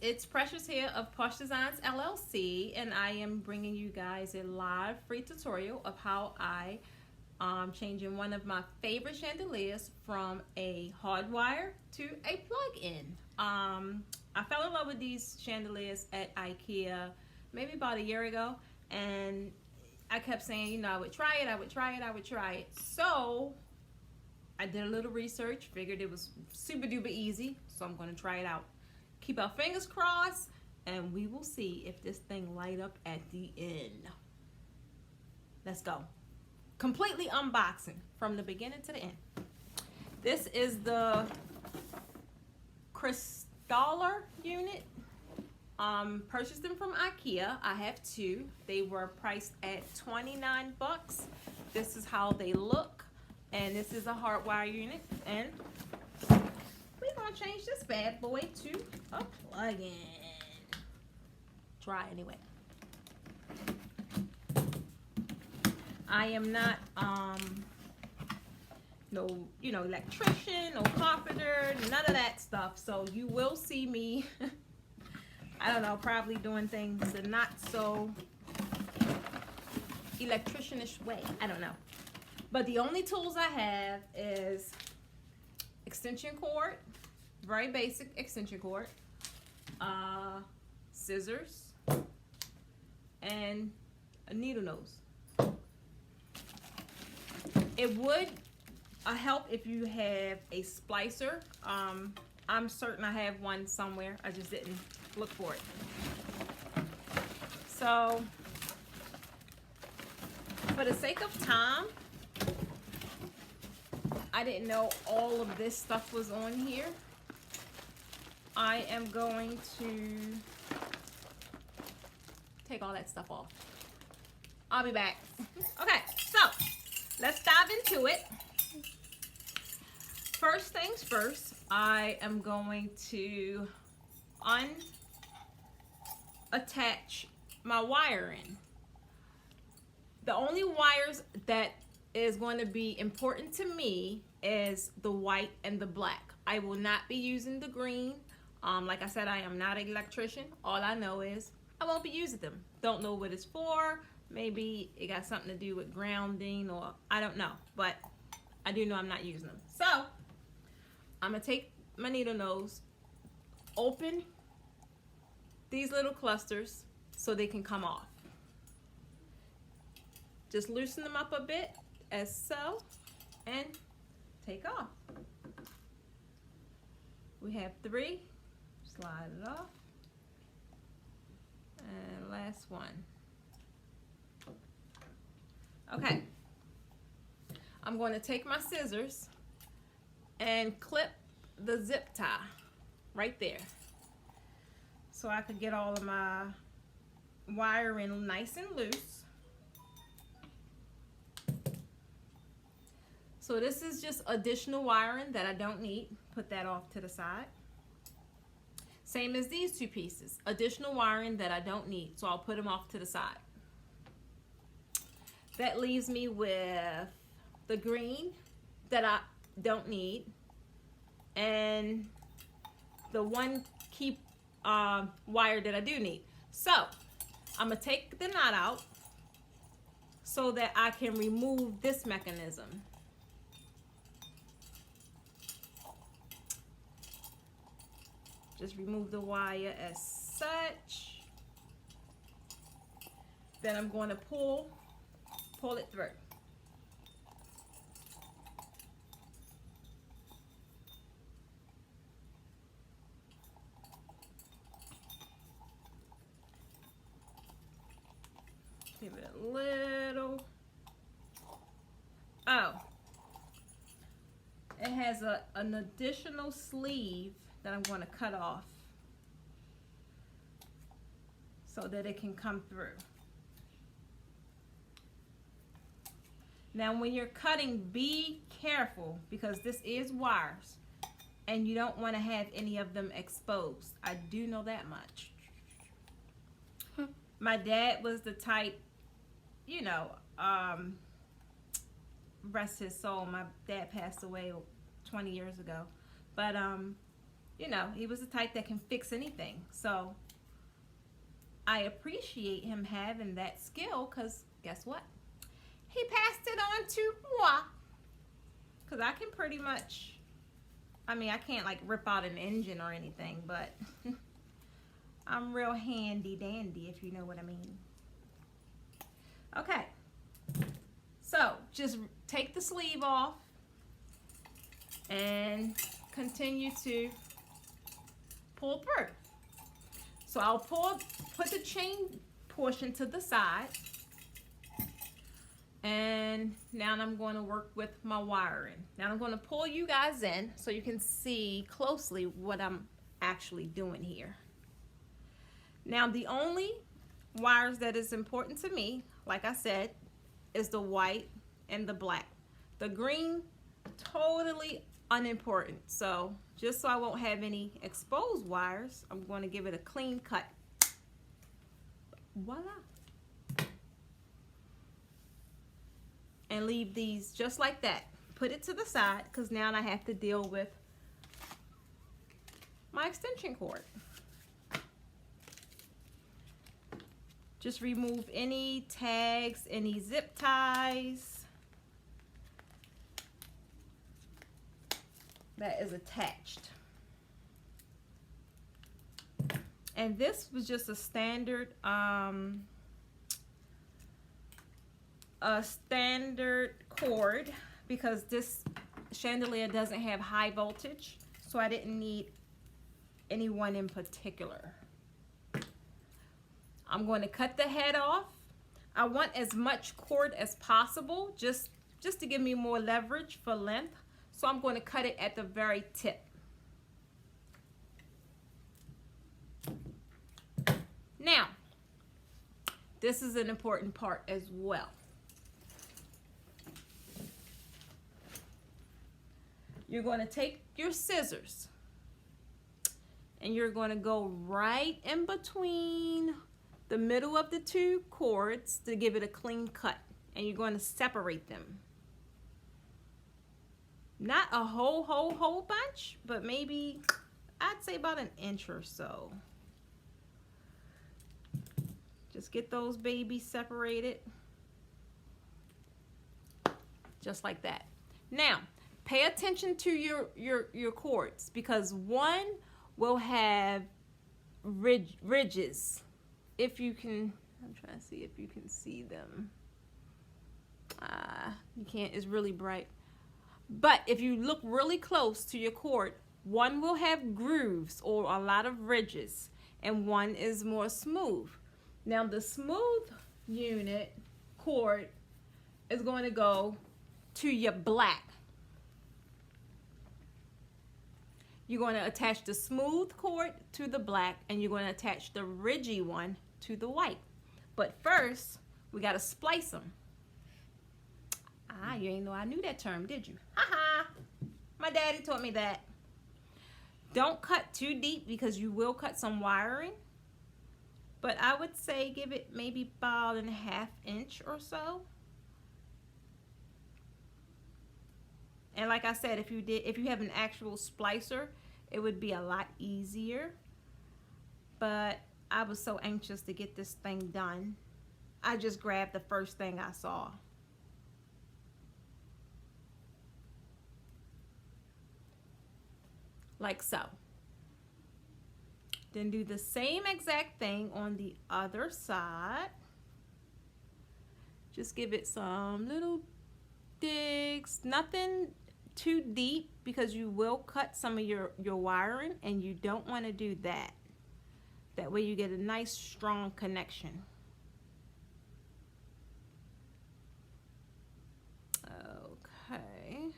it's Precious here of Posh Designs LLC, and I am bringing you guys a live free tutorial of how I changing one of my favorite chandeliers from a hardwire to a plug-in. I fell in love with these chandeliers at IKEA maybe about a year ago, and I kept saying, you know, I would try it, I would try it, I would try it. So I did a little research, figured it was super duper easy, so I'm going to try it out. Keep our fingers crossed, and we will see if this thing light up at the end. Let's go. Completely unboxing from the beginning to the end. This is the Chandelier unit. Purchased them from IKEA. I have two. They were priced at 29 bucks. This is how they look, and this is a hardwire unit, and we're gonna change this bad boy to a plug-in. Try anyway. I am not no, you know, electrician, no carpenter, none of that stuff. So you will see me I don't know, probably doing things the not so electricianish way. I don't know. But the only tools I have is extension cord, very basic extension cord, scissors, and a needle nose. It would help if you have a splicer. I'm certain I have one somewhere. I just didn't look for it. So, for the sake of time, I didn't know all of this stuff was on here. I am going to take all that stuff off. I'll be back. Okay, so let's dive into it. First things first, I am going to unattach my wiring. The only wires that is going to be important to me is the white and the black. I will not be using the green. Like I said, I am not an electrician. All I know is I won't be using them. Don't know what it's for. Maybe it got something to do with grounding, or I don't know. But I do know I'm not using them. So I'm going to take my needle nose, open these little clusters so they can come off. Just loosen them up a bit as so, and take off. We have 3. Slide it off. And last one. Okay. I'm going to take my scissors and clip the zip tie right there, so I could get all of my wiring nice and loose. So this is just additional wiring that I don't need. Put that off to the side. Same as these two pieces, additional wiring that I don't need, so I'll put them off to the side. That leaves me with the green that I don't need, and the one key wire that I do need. So I'm gonna take the knot out so that I can remove this mechanism. Just remove the wire as such. Then I'm going to pull it through. Give it a little. Oh, it has an additional sleeve that I'm going to cut off so that it can come through. Now when you're cutting, be careful, because this is wires and you don't want to have any of them exposed. I do know that much. My dad was the type, you know, rest his soul, my dad passed away 20 years ago, but you know, he was the type that can fix anything. So I appreciate him having that skill, because guess what? He passed it on to moi. Because I can pretty much, I mean, I can't like rip out an engine or anything, but I'm real handy dandy, if you know what I mean. Okay. So just take the sleeve off and continue to pull through. So I'll put the chain portion to the side, and now I'm going to work with my wiring. Now I'm going to pull you guys in so you can see closely what I'm actually doing here. Now the only wires that is important to me, like I said, is the white and the black. The green, totally unimportant. So just so I won't have any exposed wires, I'm going to give it a clean cut. Voila. And leave these just like that. Put it to the side, because now I have to deal with my extension cord. Just remove any tags, any zip ties that is attached. And this was just a standard cord, because this chandelier doesn't have high voltage, so I didn't need any one in particular. I'm going to cut the head off. I want as much cord as possible, just to give me more leverage for length. So I'm going to cut it at the very tip. Now, this is an important part as well. You're going to take your scissors and you're going to go right in between the middle of the two cords to give it a clean cut, and you're going to separate them. Not a whole bunch, but maybe I'd say about an inch or so. Just get those babies separated. Just like that. Now, pay attention to your cords, because one will have ridges. If you can, I'm trying to see if you can see them. You can't, it's really bright. But if you look really close to your cord, one will have grooves or a lot of ridges, and one is more smooth. Now the smooth unit cord is going to go to your black. You're going to attach the smooth cord to the black, and you're going to attach the ridgy one to the white. But first, we got to splice them. You ain't know I knew that term, did you? Haha. My daddy taught me that. Don't cut too deep, because you will cut some wiring. But I would say give it maybe about a ½ inch or so. And like I said, if you have an actual splicer, it would be a lot easier. But I was so anxious to get this thing done, I just grabbed the first thing I saw. Like so. Then do the same exact thing on the other side. Just give it some little digs, nothing too deep, because you will cut some of your wiring, and you don't want to do that. That way you get a nice strong connection. Okay.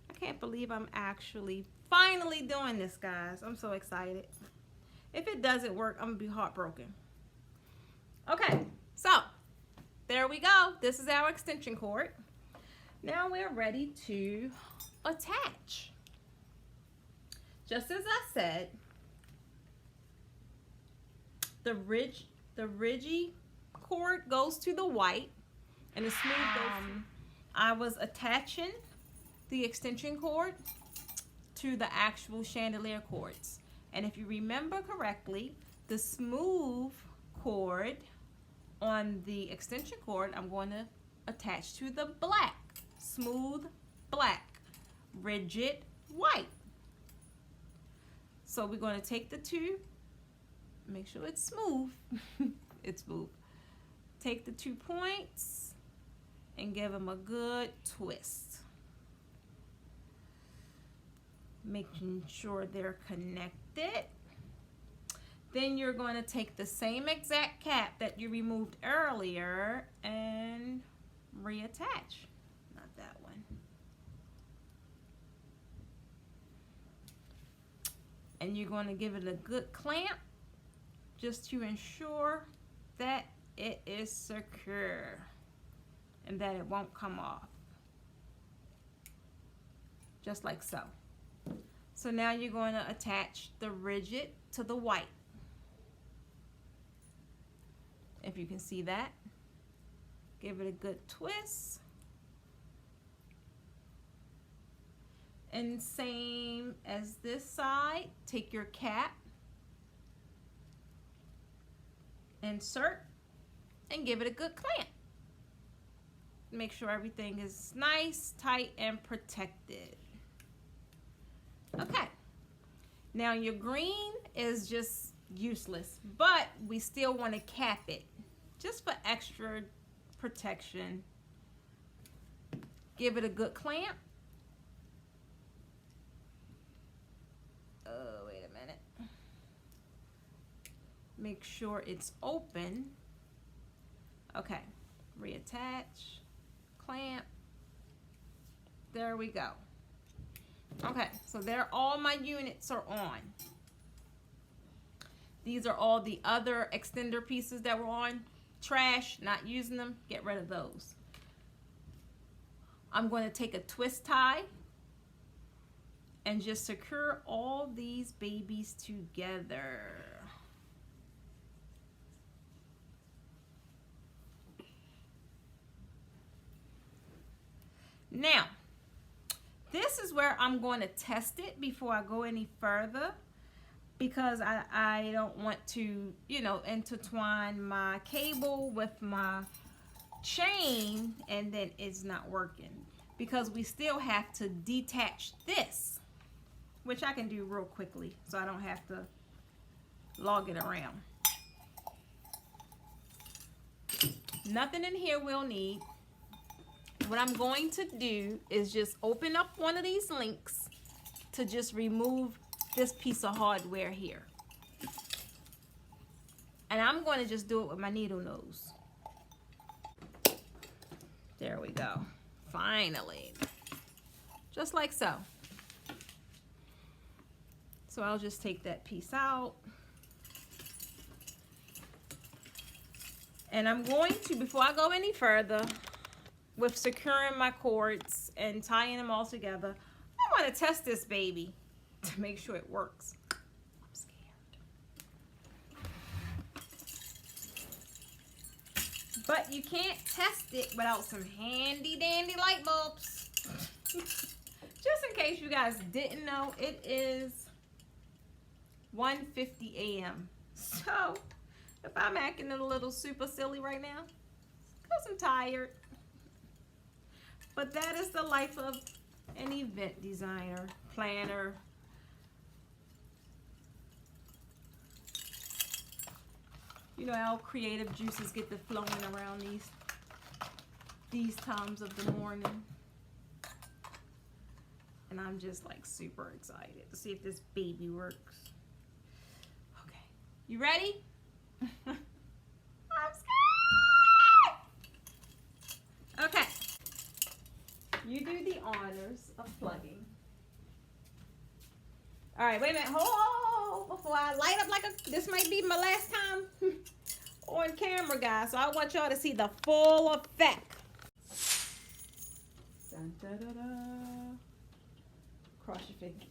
I can't believe I'm actually finally doing this, guys. I'm so excited. If it doesn't work, I'm gonna be heartbroken. Okay, so there we go. This is our extension cord. Now we're ready to attach. Just as I said, the ridgy cord goes to the white, and the smooth goes. I was attaching the extension cord to the actual chandelier cords. And if you remember correctly, the smooth cord on the extension cord, I'm going to attach to the black. Smooth black, rigid white. So we're going to take the two, make sure it's smooth. It's smooth. Take the 2 points and give them a good twist. Making sure they're connected. Then you're going to take the same exact cap that you removed earlier and reattach. Not that one. And you're going to give it a good clamp just to ensure that it is secure and that it won't come off. Just like so. So now you're going to attach the rigid to the white. If you can see that, give it a good twist. And same as this side, take your cap, insert, and give it a good clamp. Make sure everything is nice, tight, and protected. Okay, now your green is just useless, but we still want to cap it just for extra protection. Give it a good clamp. Oh, wait a minute. Make sure it's open. Okay, reattach, clamp. There we go. Okay, so there all my units are on. These are all the other extender pieces that were on. Trash, not using them, get rid of those. I'm going to take a twist tie and just secure all these babies together. Now, this is where I'm going to test it before I go any further, because I don't want to, you know, intertwine my cable with my chain and then it's not working, because we still have to detach this, which I can do real quickly so I don't have to log it around. Nothing in here we'll need. What I'm going to do is just open up one of these links to just remove this piece of hardware here. And I'm going to just do it with my needle nose. There we go. Finally. Just like so. So I'll just take that piece out. And I'm going to, before I go any further, with securing my cords and tying them all together, I want to test this baby to make sure it works. I'm scared. But you can't test it without some handy dandy light bulbs. Just in case you guys didn't know, it is 1:50 a.m. So if I'm acting a little super silly right now, because I'm tired. But that is the life of an event designer, planner. You know how creative juices get to flowing around these times of the morning. And I'm just like super excited to see if this baby works. Okay, you ready? I'm scared! Okay. You do the honors of plugging. All right, wait a minute. Hold before I light up like a. This might be my last time on camera, guys. So I want y'all to see the full effect. Dun, da, da, da. Cross your fingers.